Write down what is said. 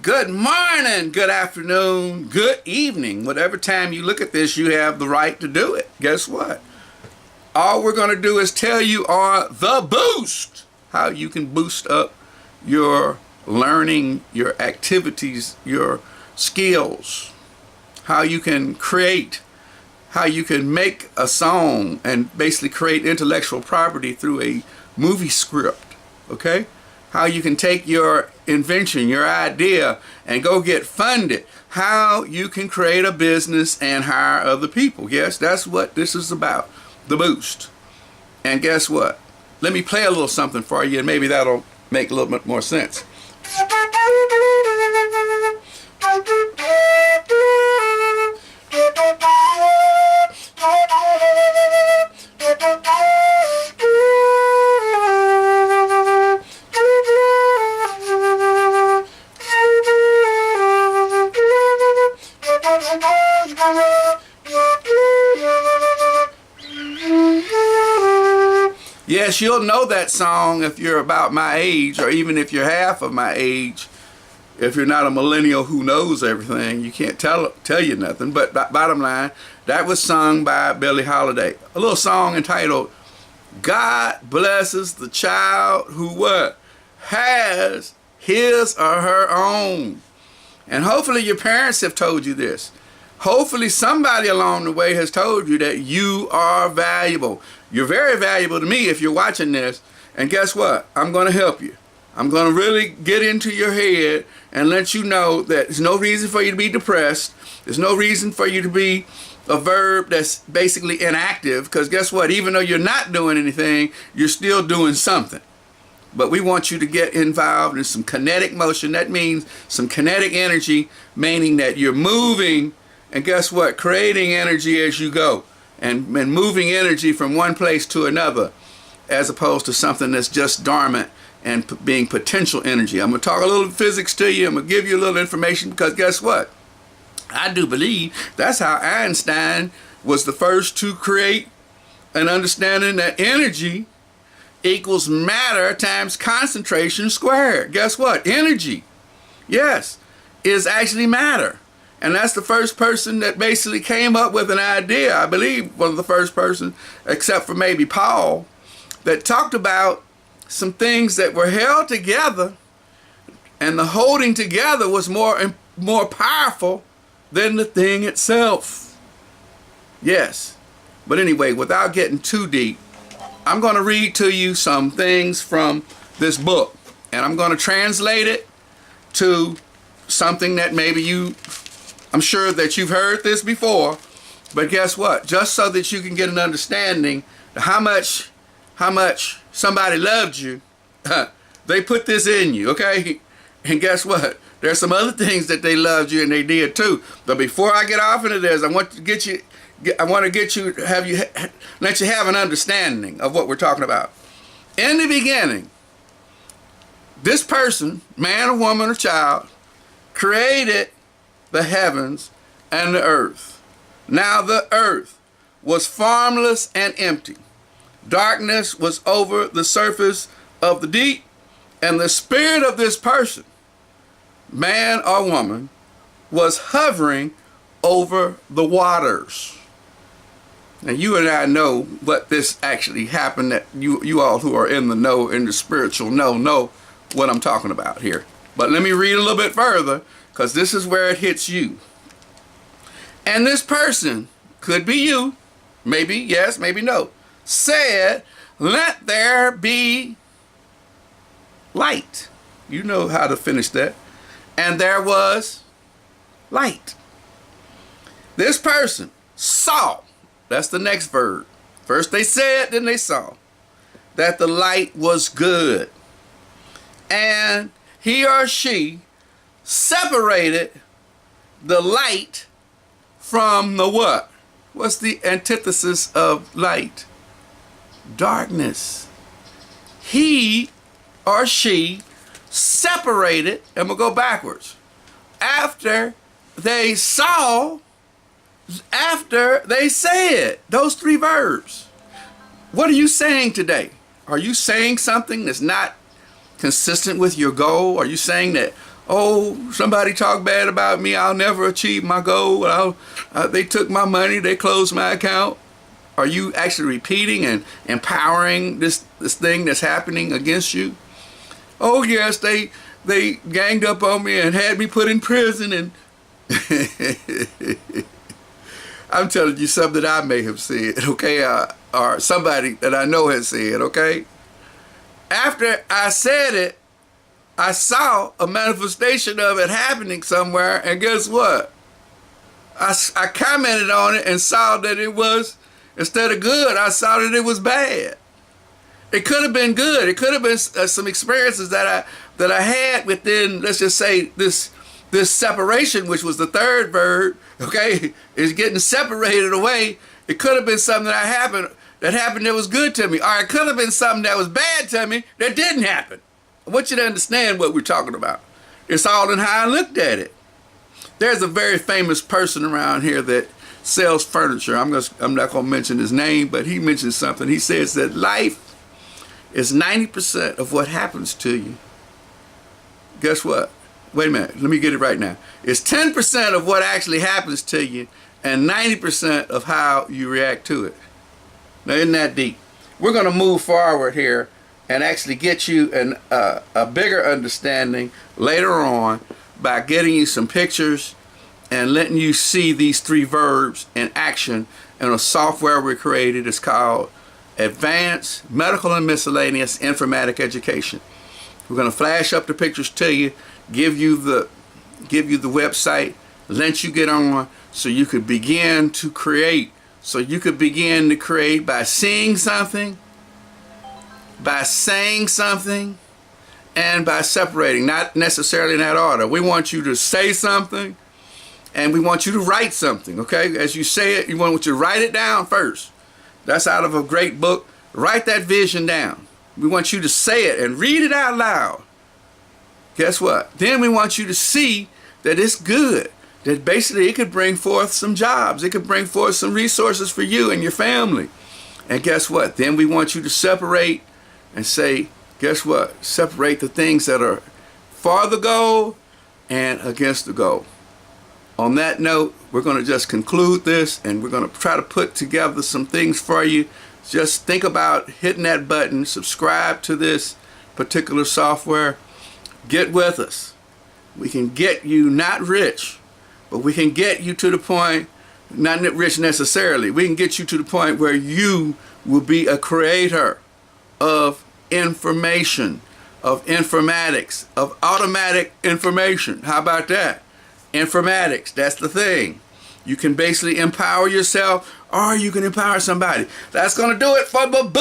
Good morning, good afternoon, good evening. Whatever time you look at this, you have the right to do it. Guess what? All we're going to do is tell you on The Boost how you can boost up your learning, your activities, your skills, how you can create, how you can make a song and basically create intellectual property through a movie script, okay? How you can take your invention, your idea, and go get funded. How you can create a business and hire other people. Yes, that's what this is about, The Boost. And guess what? Let me play a little something for you, and maybe that'll make a little bit more sense. Yes, you'll know that song if you're about my age, or even if you're half of my age. If you're not a millennial who knows everything, you can't tell you nothing. But bottom line, that was sung by Billie Holiday. A little song entitled, God Blesses the Child Who what? Has his or her own. And hopefully your parents have told you this. Hopefully somebody along the way has told you that you are valuable. You're very valuable to me if you're watching this. And guess what? I'm going to help you. I'm going to really get into your head and let you know that there's no reason for you to be depressed. There's no reason for you to be a verb that's basically inactive. Because guess what? Even though you're not doing anything, you're still doing something. But we want you to get involved in some kinetic motion. That means some kinetic energy, meaning that you're moving. And guess what? Creating energy as you go. And moving energy from one place to another, as opposed to something that's just dormant and being potential energy. I'm going to talk a little physics to you. I'm going to give you a little information, because guess what? I do believe that's how Einstein was the first to create an understanding that energy equals matter times concentration squared. Guess what? Energy, yes, is actually matter. And that's the first person that basically came up with an idea, I believe one of the first person, except for maybe Paul, that talked about some things that were held together, and the holding together was more powerful than the thing itself. Yes. But anyway, without getting too deep, I'm going to read to you some things from this book, and I'm going to translate it to something that maybe I'm sure that you've heard this before, but guess what? Just so that you can get an understanding of how much somebody loved you, they put this in you, okay? And guess what? There's some other things that they loved you and they did too. But before I get off into this, I want to let you have an understanding of what we're talking about. In the beginning, this person, man or woman or child, created the heavens and the earth. Now the earth was formless and empty. Darkness was over the surface of the deep, and the spirit of this person, man or woman, was hovering over the waters. Now you and I know what this actually happened, that you all who are in the know, in the spiritual know what I'm talking about here. But let me read a little bit further, because this is where it hits you. And this person, could be you, maybe yes, maybe no, said, let there be light. You know how to finish that. And there was light. This person saw, that's the next verb. First they said, then they saw, that the light was good. And he or she separated the light from the what? What's the antithesis of light? Darkness. He or she separated, and we'll go backwards. After they saw, after they said, those three verbs. What are you saying today? Are you saying something that's not consistent with your goal? Are you saying that, Oh, somebody talked bad about me, I'll never achieve my goal. They took my money, they closed my account. Are you actually repeating and empowering this thing that's happening against you? Oh yes, they ganged up on me and had me put in prison, and I'm telling you something that I may have said, okay, or somebody that I know has said, okay? After I said it, I saw a manifestation of it happening somewhere, and guess what? I commented on it and saw that it was, instead of good, I saw that it was bad. It could have been good. It could have been some experiences that I had within, let's just say, this separation, which was the third verb, okay, is getting separated away. It could have been something that happened that was good to me, or it could have been something that was bad to me that didn't happen. I want you to understand what we're talking about. It's all in how I looked at it. There's a very famous person around here that sells furniture. I'm not going to mention his name, but he mentioned something. He says that life is 90% of what happens to you. Guess what? Wait a minute. Let me get it right now. It's 10% of what actually happens to you and 90% of how you react to it. Now, isn't that deep? We're going to move forward here and actually get you a bigger understanding later on by getting you some pictures and letting you see these 3 verbs in action in a software we created. It's called Advanced Medical and Miscellaneous Informatic Education. We're going to flash up the pictures to you, give you the website, let you get on so you could begin to create. So you could begin to create by seeing something, by saying something, and by separating, not necessarily in that order. We want you to say something, and we want you to write something, okay? As you say it, we want you to write it down first. That's out of a great book. Write that vision down. We want you to say it and read it out loud. Guess what? Then we want you to see that it's good. That basically it could bring forth some jobs. It could bring forth some resources for you and your family. And guess what? Then we want you to separate and say, guess what? Separate the things that are for the goal and against the goal. On that note, we're going to just conclude this, and we're going to try to put together some things for you. Just think about hitting that button, subscribe to this particular software. Get with us. We can get you not rich, but we can get you to the point, not rich necessarily, we can get you to the point where you will be a creator of information, of informatics, of automatic information. How about that? Informatics, that's the thing. You can basically empower yourself, or you can empower somebody. That's going to do it for Baboo.